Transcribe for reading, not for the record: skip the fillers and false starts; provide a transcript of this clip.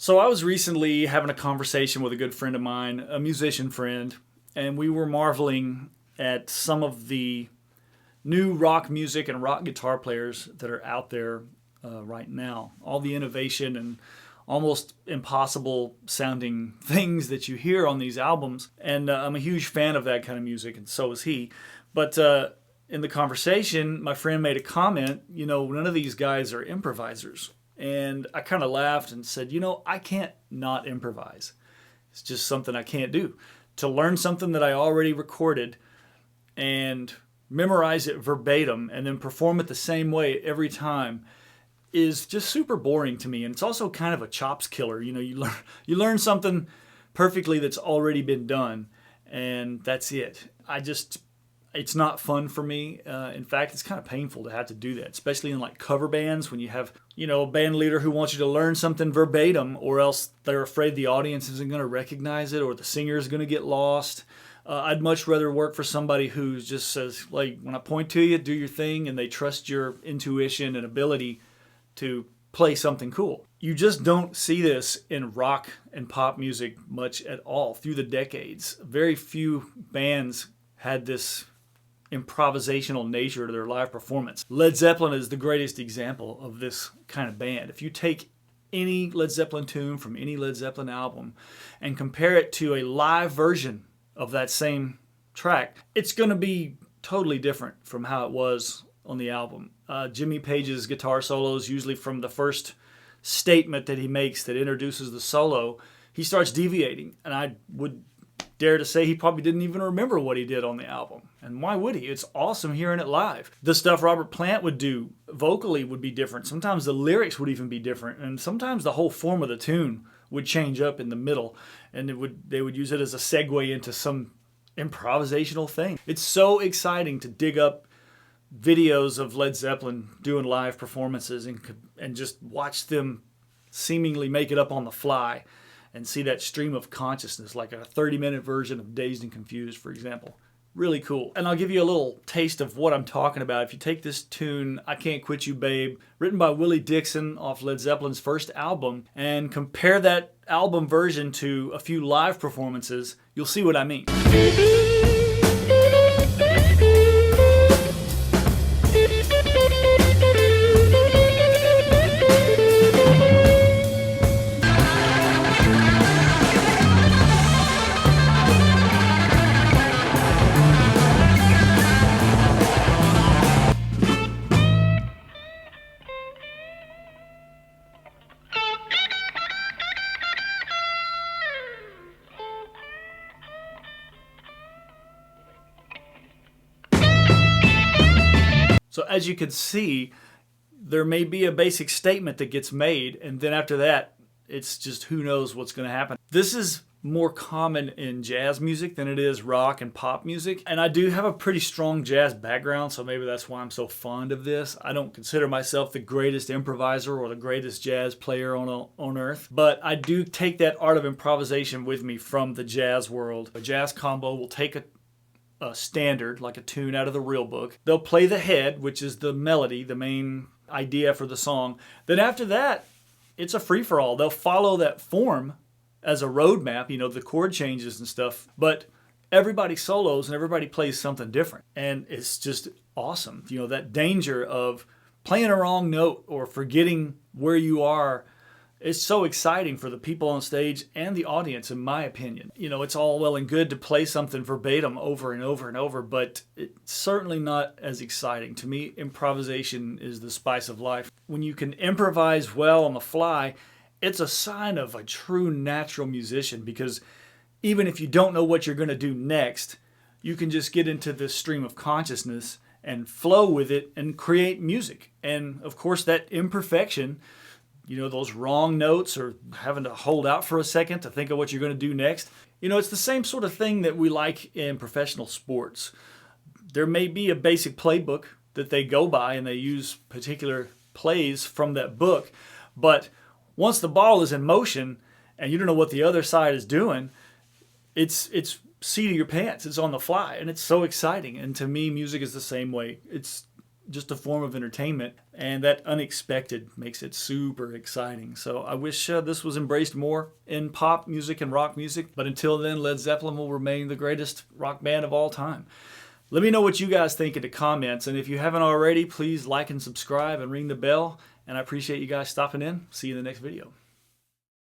So I was recently having a conversation with a good friend of mine, a musician friend, and we were marveling at some of the new rock music and rock guitar players that are out there right now. All the innovation and almost impossible sounding things that you hear on these albums. And I'm a huge fan of that kind of music, and so is he. But in the conversation, my friend made a comment, none of these guys are improvisers. And I kind of laughed and said, I can't not improvise. It's just something I can't do. To learn something that I already recorded and memorize it verbatim and then perform it the same way every time is just super boring to me. And it's also kind of a chops killer. You learn something perfectly that's already been done, and that's it. It's not fun for me. In fact, it's kind of painful to have to do that, especially in like cover bands when you have, a band leader who wants you to learn something verbatim, or else they're afraid the audience isn't going to recognize it or the singer is going to get lost. I'd much rather work for somebody who just says, like, when I point to you, do your thing, and they trust your intuition and ability to play something cool. You just don't see this in rock and pop music much at all through the decades. Very few bands had this improvisational nature to their live performance. Led Zeppelin is the greatest example of this kind of band. If you take any Led Zeppelin tune from any Led Zeppelin album and compare it to a live version of that same track, it's going to be totally different from how it was on the album. Jimmy Page's guitar solos, usually from the first statement that he makes that introduces the solo, he starts deviating, and I would dare to say he probably didn't even remember what he did on the album. And why would he? It's awesome hearing it live. The stuff Robert Plant would do vocally would be different. Sometimes the lyrics would even be different. And sometimes the whole form of the tune would change up in the middle. And they would use it as a segue into some improvisational thing. It's so exciting to dig up videos of Led Zeppelin doing live performances and just watch them seemingly make it up on the fly and see that stream of consciousness, like a 30-minute version of Dazed and Confused, for example. Really cool. And I'll give you a little taste of what I'm talking about. If you take this tune, I Can't Quit You Babe, written by Willie Dixon off Led Zeppelin's first album, and compare that album version to a few live performances, you'll see what I mean. So as you can see, there may be a basic statement that gets made, and then after that, it's just who knows what's going to happen. This is more common in jazz music than it is rock and pop music. And I do have a pretty strong jazz background, so maybe that's why I'm so fond of this. I don't consider myself the greatest improviser or the greatest jazz player on earth, but I do take that art of improvisation with me from the jazz world. A jazz combo will take a standard, like a tune out of the real book. They'll play the head, which is the melody, the main idea for the song. Then after that, it's a free-for-all. They'll follow that form as a roadmap, the chord changes and stuff, but everybody solos and everybody plays something different. And it's just awesome. That danger of playing a wrong note or forgetting where you are. It's so exciting for the people on stage and the audience, in my opinion. It's all well and good to play something verbatim over and over and over, but it's certainly not as exciting. To me, improvisation is the spice of life. When you can improvise well on the fly, it's a sign of a true natural musician, because even if you don't know what you're going to do next, you can just get into this stream of consciousness and flow with it and create music. And of course, that imperfection, those wrong notes or having to hold out for a second to think of what you're going to do next. It's the same sort of thing that we like in professional sports. There may be a basic playbook that they go by and they use particular plays from that book, but once the ball is in motion and you don't know what the other side is doing, it's seat of your pants. It's on the fly, and it's so exciting. And to me, music is the same way. It's just a form of entertainment, and that unexpected makes it super exciting. So I wish this was embraced more in pop music and rock music. But until then, Led Zeppelin will remain the greatest rock band of all time. Let me know what you guys think in the comments, and if you haven't already, please like and subscribe and ring the bell. And I appreciate you guys stopping in. See you in the next video.